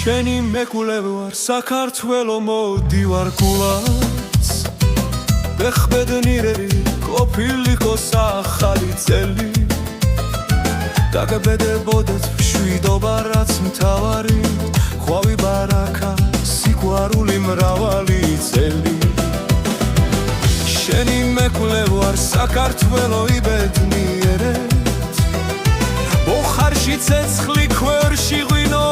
შენი მეკვლევ ვარ საქართველო მოდივარ გულაც ბეხბედნირები ყოფილიყო ახალი წელი დაგებედებოდეთ მშვიდობა რაც მთავარი ხვავი ბარაკა სიყვარული მრავალი წელი შენი მეკვლევ ვარ საქართველო იბედნიერეთ ბოხარში ცეცხლი ქვერში ღვინო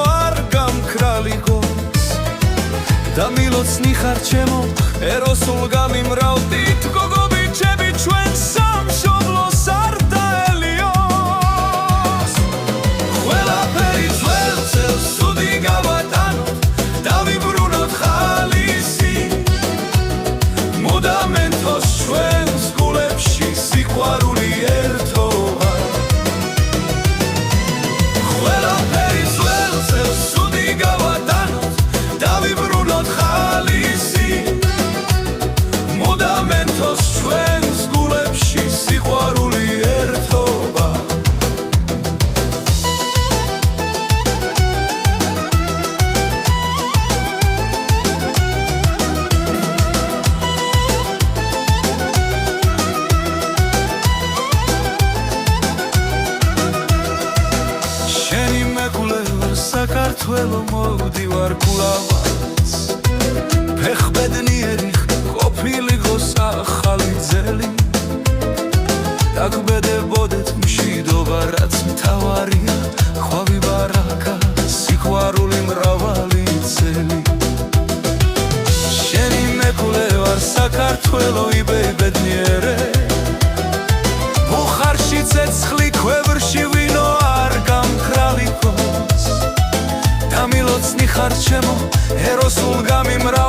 და მილოცნი ხარ ჩემო ეროსულ გამიმრავლდით გოგობიჩები ჩვენ სამშობლოს არ დაელიოს ყველაფერი ძველ წელს ცუდი გავატანოთ დავიბრუნოთ ხალისი მუდამენტოს ჩვენს გულებში სიყვარული ერთობა ყველაფერი ძველ წელს ცუდი გავატანოთ დავიბრუნოთ ხალისი მუდამენტოს ჩვენს გულებში სიყვარული ერთობა შენი მეკვლევ საქართველო მოდივარ გულავაც ფეხბედნიერი ყოფილიყო ახალი ძელი დაგბედებოდეთ მშვიდობა რაც მთავარია ხვავი ბარაკა სიყვარული მრავალი წელი შენი მეკვლევ ვარ საქართველო იბედნიერეთ ბუხარში ცეცხლი ქვევრში ღვინო არ გამქრალიყოს და მილოცნი ხარ ჩემო ეროსულ გამიმრავლდით